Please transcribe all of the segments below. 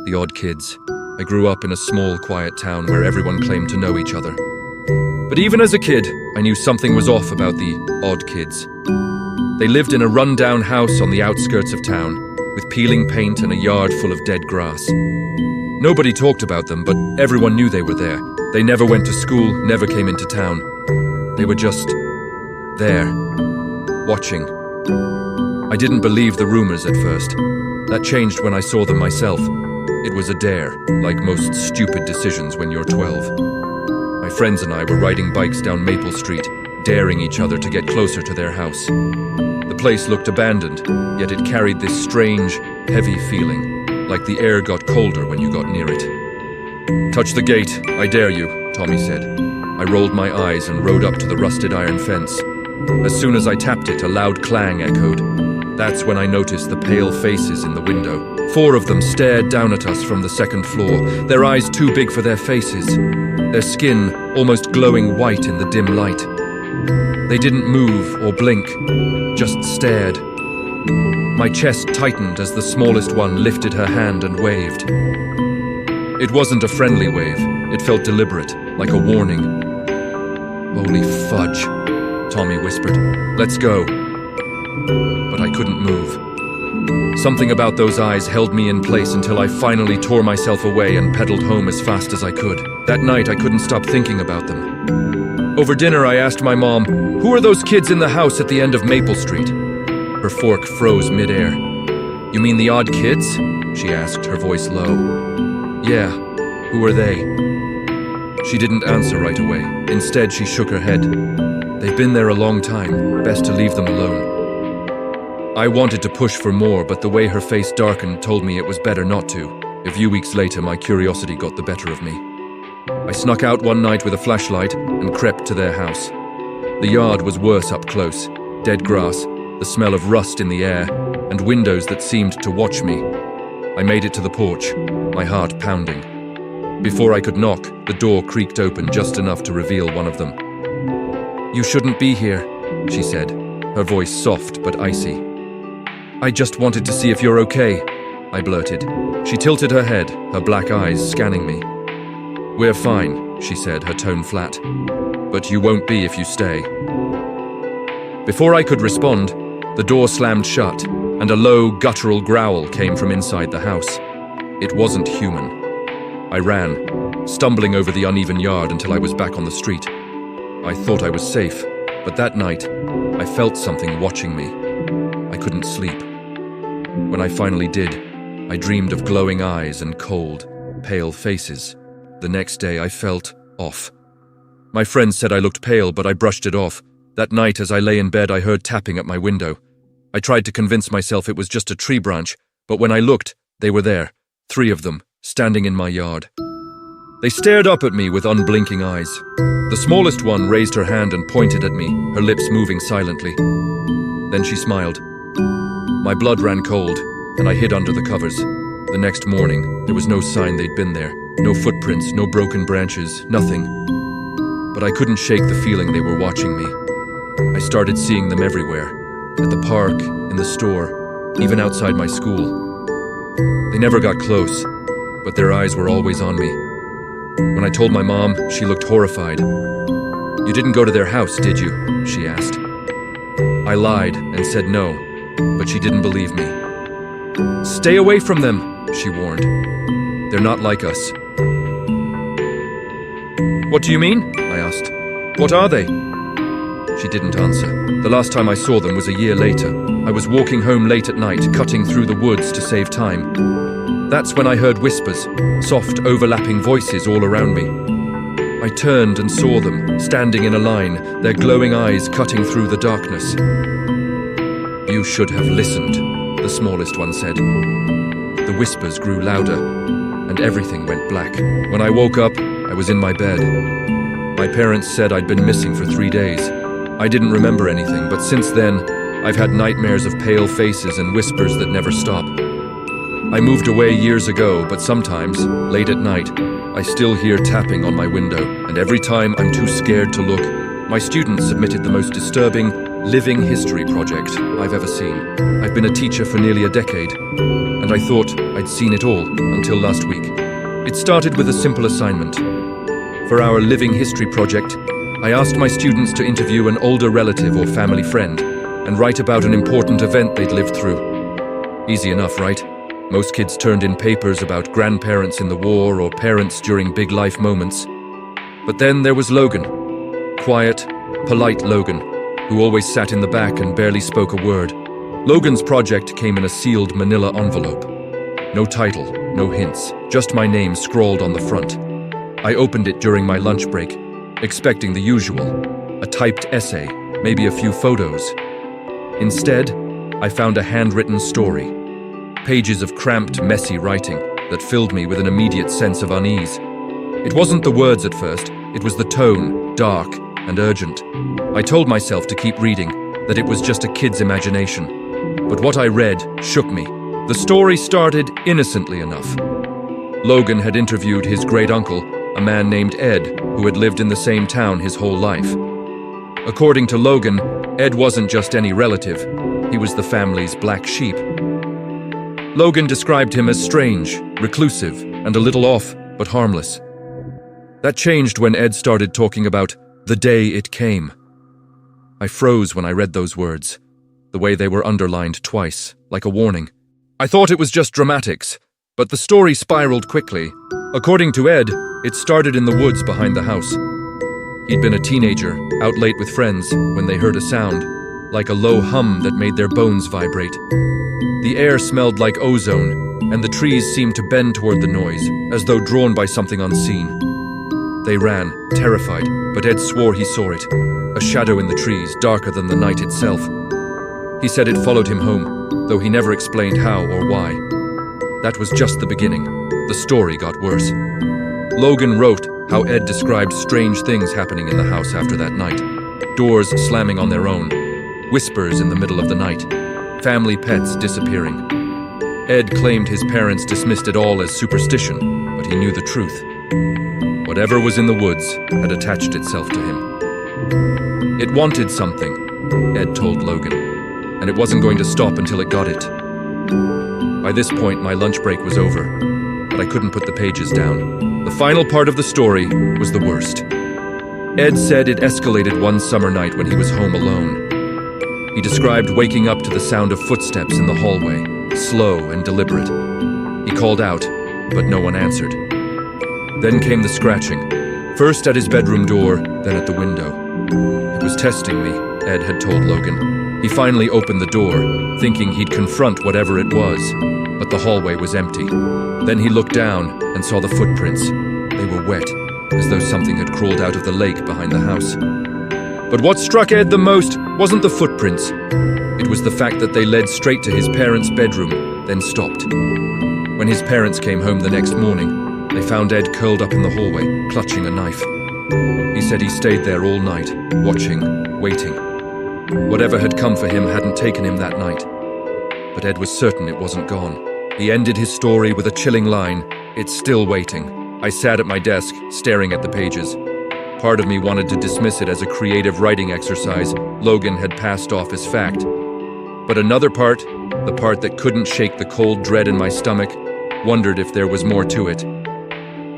the odd kids. I grew up in a small, quiet town where everyone claimed to know each other. But even as a kid, I knew something was off about the odd kids. They lived in a run-down house on the outskirts of town, with peeling paint and a yard full of dead grass. Nobody talked about them, but everyone knew they were there. They never went to school, never came into town. They were just there, watching. I didn't believe the rumors at first. That changed when I saw them myself. It was a dare, like most stupid decisions when you're 12. My friends and I were riding bikes down Maple Street, daring each other to get closer to their house. The place looked abandoned, yet it carried this strange, heavy feeling, like the air got colder when you got near it. "Touch the gate, I dare you," Tommy said. I rolled my eyes and rode up to the rusted iron fence. As soon as I tapped it, a loud clang echoed. That's when I noticed the pale faces in the window. 4 of them stared down at us from the second floor, their eyes too big for their faces, their skin almost glowing white in the dim light. They didn't move or blink, just stared. My chest tightened as the smallest one lifted her hand and waved. It wasn't a friendly wave, it felt deliberate, like a warning. "Holy fudge," Tommy whispered. "Let's go." But I couldn't move. Something about those eyes held me in place until I finally tore myself away and pedaled home as fast as I could. That night, I couldn't stop thinking about them. Over dinner, I asked my mom, "Who are those kids in the house at the end of Maple Street?" Her fork froze midair. "You mean the odd kids?" she asked, her voice low. "Yeah, who are they?" She didn't answer right away. Instead, she shook her head. "They've been there a long time. Best to leave them alone." I wanted to push for more, but the way her face darkened told me it was better not to. A few weeks later, my curiosity got the better of me. I snuck out one night with a flashlight and crept to their house. The yard was worse up close. Dead grass, the smell of rust in the air, and windows that seemed to watch me. I made it to the porch, my heart pounding. Before I could knock, the door creaked open just enough to reveal one of them. "You shouldn't be here," she said, her voice soft but icy. "I just wanted to see if you're okay," I blurted. She tilted her head, her black eyes scanning me. "We're fine," she said, her tone flat. "But you won't be if you stay." Before I could respond, the door slammed shut, and a low, guttural growl came from inside the house. It wasn't human. I ran, stumbling over the uneven yard until I was back on the street. I thought I was safe, but that night, I felt something watching me. I couldn't sleep. When I finally did, I dreamed of glowing eyes and cold, pale faces. The next day, I felt off. My friends said I looked pale, but I brushed it off. That night, as I lay in bed, I heard tapping at my window. I tried to convince myself it was just a tree branch, but when I looked, they were there, 3 of them, standing in my yard. They stared up at me with unblinking eyes. The smallest one raised her hand and pointed at me, her lips moving silently. Then she smiled. My blood ran cold, and I hid under the covers. The next morning, there was no sign they'd been there. No footprints, no broken branches, nothing. But I couldn't shake the feeling they were watching me. I started seeing them everywhere. At the park, in the store, even outside my school. They never got close, but their eyes were always on me. When I told my mom, she looked horrified. "You didn't go to their house, did you?" she asked. I lied and said no, but she didn't believe me. "Stay away from them," she warned. "They're not like us." "What do you mean?" I asked. "What are they?" She didn't answer. The last time I saw them was a year later. I was walking home late at night, cutting through the woods to save time. That's when I heard whispers, soft, overlapping voices all around me. I turned and saw them, standing in a line, their glowing eyes cutting through the darkness. "You should have listened," the smallest one said. The whispers grew louder, and everything went black. When I woke up, I was in my bed. My parents said I'd been missing for 3 days. I didn't remember anything, but since then, I've had nightmares of pale faces and whispers that never stop. I moved away years ago, but sometimes, late at night, I still hear tapping on my window, and every time I'm too scared to look, my students submitted the most disturbing, living history project I've ever seen. I've been a teacher for nearly a decade, and I thought I'd seen it all until last week. It started with a simple assignment. For our living history project, I asked my students to interview an older relative or family friend and write about an important event they'd lived through. Easy enough, right? Most kids turned in papers about grandparents in the war or parents during big life moments. But then there was Logan. Quiet, polite Logan, who always sat in the back and barely spoke a word. Logan's project came in a sealed manila envelope. No title, no hints, just my name scrawled on the front. I opened it during my lunch break, expecting the usual, a typed essay, maybe a few photos. Instead, I found a handwritten story. Pages of cramped, messy writing that filled me with an immediate sense of unease. It wasn't the words at first, it was the tone, dark and urgent. I told myself to keep reading, that it was just a kid's imagination. But what I read shook me. The story started innocently enough. Logan had interviewed his great-uncle, a man named Ed, who had lived in the same town his whole life. According to Logan, Ed wasn't just any relative, he was the family's black sheep. Logan described him as strange, reclusive, and a little off, but harmless. That changed when Ed started talking about the day it came. I froze when I read those words, the way they were underlined twice, like a warning. I thought it was just dramatics, but the story spiraled quickly. According to Ed, it started in the woods behind the house. He'd been a teenager, out late with friends, when they heard a sound, like a low hum that made their bones vibrate. The air smelled like ozone, and the trees seemed to bend toward the noise, as though drawn by something unseen. They ran, terrified, but Ed swore he saw it, a shadow in the trees, darker than the night itself. He said it followed him home, though he never explained how or why. That was just the beginning. The story got worse. Logan wrote how Ed described strange things happening in the house after that night. Doors slamming on their own, whispers in the middle of the night, family pets disappearing. Ed claimed his parents dismissed it all as superstition, but he knew the truth. Whatever was in the woods had attached itself to him. It wanted something, Ed told Logan, and it wasn't going to stop until it got it. By this point, my lunch break was over, but I couldn't put the pages down. The final part of the story was the worst. Ed said it escalated one summer night when he was home alone. He described waking up to the sound of footsteps in the hallway, slow and deliberate. He called out, but no one answered. Then came the scratching, first at his bedroom door, then at the window. It was testing me, Ed had told Logan. He finally opened the door, thinking he'd confront whatever it was, but the hallway was empty. Then he looked down and saw the footprints. They were wet, as though something had crawled out of the lake behind the house. But what struck Ed the most wasn't the footprints. It was the fact that they led straight to his parents' bedroom, then stopped. When his parents came home the next morning, they found Ed curled up in the hallway, clutching a knife. He said he stayed there all night, watching, waiting. Whatever had come for him hadn't taken him that night. But Ed was certain it wasn't gone. He ended his story with a chilling line, "It's still waiting." I sat at my desk, staring at the pages. Part of me wanted to dismiss it as a creative writing exercise Logan had passed off as fact. But another part, the part that couldn't shake the cold dread in my stomach, wondered if there was more to it.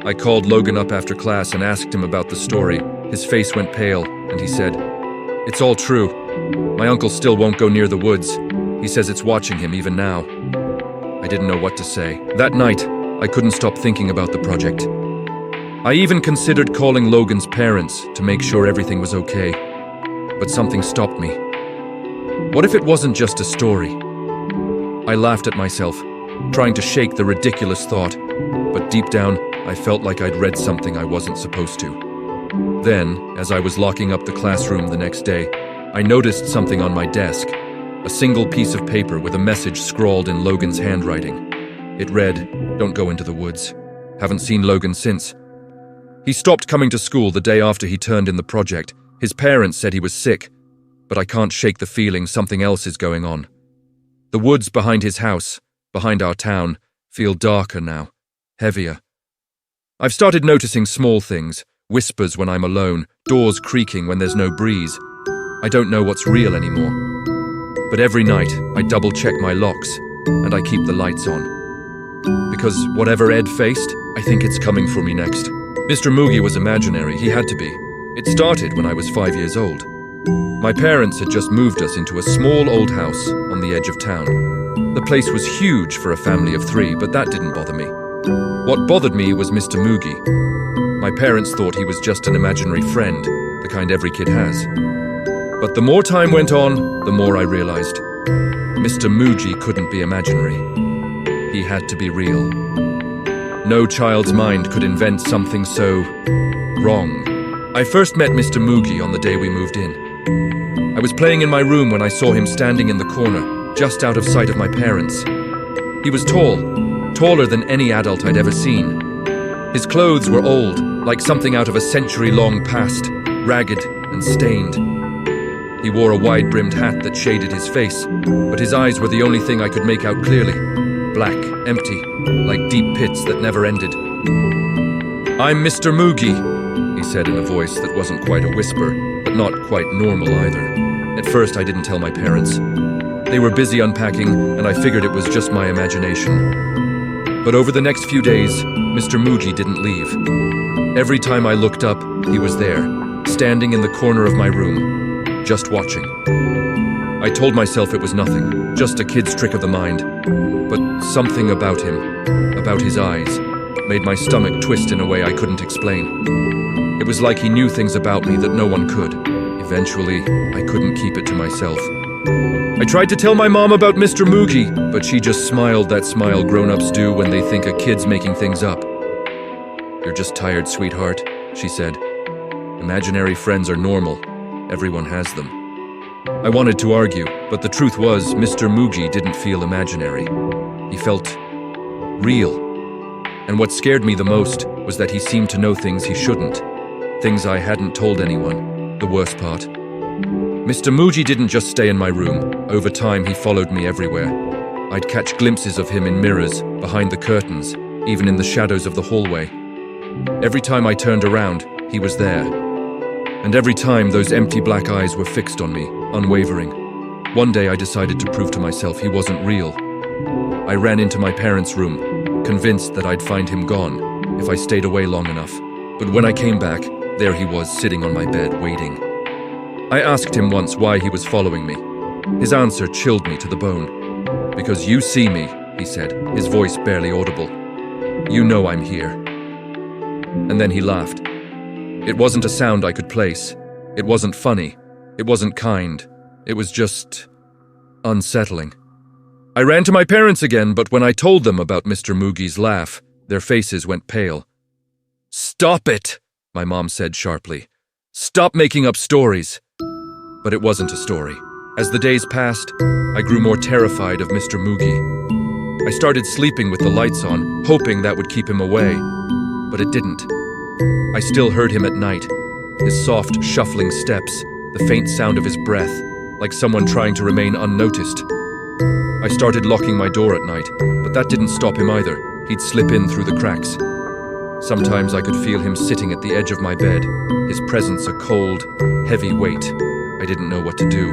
I called Logan up after class and asked him about the story. His face went pale, and he said, "It's all true. My uncle still won't go near the woods. He says it's watching him even now." I didn't know what to say. That night, I couldn't stop thinking about the project. I even considered calling Logan's parents to make sure everything was okay. But something stopped me. What if it wasn't just a story? I laughed at myself, trying to shake the ridiculous thought, but deep down, I felt like I'd read something I wasn't supposed to. Then, as I was locking up the classroom the next day, I noticed something on my desk, a single piece of paper with a message scrawled in Logan's handwriting. It read, "Don't go into the woods. Haven't seen Logan since. He stopped coming to school the day after he turned in the project. His parents said he was sick, but I can't shake the feeling something else is going on. The woods behind his house, behind our town, feel darker now, heavier. I've started noticing small things, whispers when I'm alone, doors creaking when there's no breeze. I don't know what's real anymore. But every night, I double-check my locks, and I keep the lights on. Because whatever Ed faced, I think it's coming for me next. Mr. Moogy was imaginary, he had to be. It started when I was 5 years old. My parents had just moved us into a small old house on the edge of town. The place was huge for a family of 3, but that didn't bother me. What bothered me was Mr. Moogy. My parents thought he was just an imaginary friend, the kind every kid has. But the more time went on, the more I realized. Mr. Moogy couldn't be imaginary. He had to be real. No child's mind could invent something so wrong. I first met Mr. Moogy on the day we moved in. I was playing in my room when I saw him standing in the corner, just out of sight of my parents. He was tall, taller than any adult I'd ever seen. His clothes were old, like something out of a century-long past, ragged and stained. He wore a wide-brimmed hat that shaded his face, but his eyes were the only thing I could make out clearly. Black, empty, like deep pits that never ended. "I'm Mr. Moogy," he said in a voice that wasn't quite a whisper, but not quite normal either. At first, I didn't tell my parents. They were busy unpacking, and I figured it was just my imagination. But over the next few days, Mr. Moogy didn't leave. Every time I looked up, he was there, standing in the corner of my room, just watching. I told myself it was nothing, just a kid's trick of the mind. But something about him, about his eyes, made my stomach twist in a way I couldn't explain. It was like he knew things about me that no one could. Eventually, I couldn't keep it to myself. I tried to tell my mom about Mr. Moogy, but she just smiled that smile grown-ups do when they think a kid's making things up. "You're just tired, sweetheart," she said. "Imaginary friends are normal. Everyone has them." I wanted to argue, but the truth was Mr. Moogy didn't feel imaginary. He felt real. And what scared me the most was that he seemed to know things he shouldn't. Things I hadn't told anyone, the worst part. Mr. Moogy didn't just stay in my room. Over time, he followed me everywhere. I'd catch glimpses of him in mirrors, behind the curtains, even in the shadows of the hallway. Every time I turned around, he was there. And every time, those empty black eyes were fixed on me, unwavering. One day, I decided to prove to myself he wasn't real. I ran into my parents' room, convinced that I'd find him gone if I stayed away long enough. But when I came back, there he was, sitting on my bed, waiting. I asked him once why he was following me. His answer chilled me to the bone. "Because you see me," he said, his voice barely audible. "You know I'm here." And then he laughed. It wasn't a sound I could place. It wasn't funny. It wasn't kind. It was just unsettling. I ran to my parents again, but when I told them about Mr. Moogy's laugh, their faces went pale. "Stop it," my mom said sharply. "Stop making up stories." But it wasn't a story. As the days passed, I grew more terrified of Mr. Moogy. I started sleeping with the lights on, hoping that would keep him away. But it didn't. I still heard him at night, his soft, shuffling steps, the faint sound of his breath, like someone trying to remain unnoticed. I started locking my door at night, but that didn't stop him either. He'd slip in through the cracks. Sometimes I could feel him sitting at the edge of my bed, his presence a cold, heavy weight. I didn't know what to do.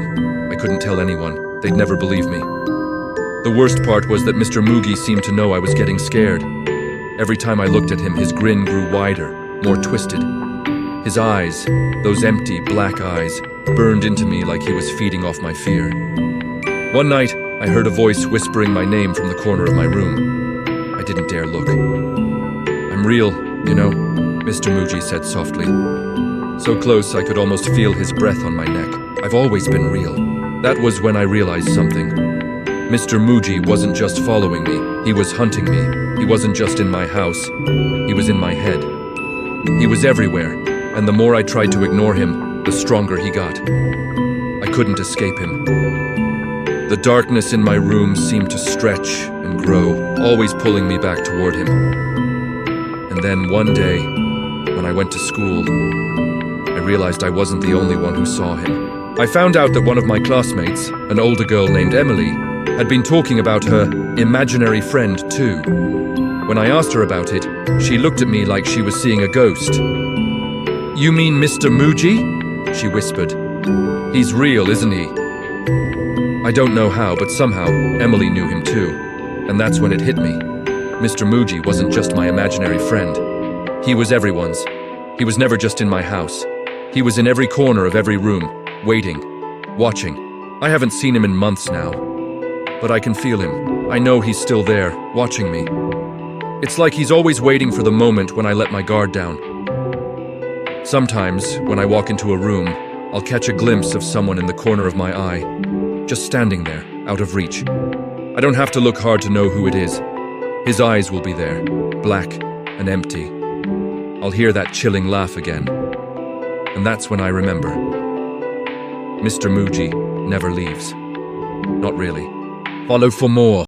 I couldn't tell anyone. They'd never believe me. The worst part was that Mr. Moogy seemed to know I was getting scared. Every time I looked at him, his grin grew wider, more twisted. His eyes, those empty, black eyes, burned into me like he was feeding off my fear. One night, I heard a voice whispering my name from the corner of my room. I didn't dare look. "I'm real, you know," Mr. Moogy said softly. So close I could almost feel his breath on my neck. "I've always been real." That was when I realized something. Mr. Moogy wasn't just following me, he was hunting me. He wasn't just in my house, he was in my head. He was everywhere, and the more I tried to ignore him, the stronger he got. I couldn't escape him. The darkness in my room seemed to stretch and grow, always pulling me back toward him. And then one day, when I went to school, I realized I wasn't the only one who saw him. I found out that one of my classmates, an older girl named Emily, had been talking about her imaginary friend too. When I asked her about it, she looked at me like she was seeing a ghost. "You mean Mr. Moogy?" she whispered, He's real, isn't he? I don't know how, but somehow Emily knew him too. And that's when it hit me. Mr. Moogy wasn't just my imaginary friend. He was everyone's. He was never just in my house. He was in every corner of every room, waiting, watching. I haven't seen him in months now, but I can feel him. I know he's still there, watching me. It's like he's always waiting for the moment when I let my guard down. Sometimes, when I walk into a room, I'll catch a glimpse of someone in the corner of my eye, just standing there, out of reach. I don't have to look hard to know who it is. His eyes will be there, black and empty. I'll hear that chilling laugh again. And that's when I remember. Mr. Moogy never leaves. Not really. Follow for more.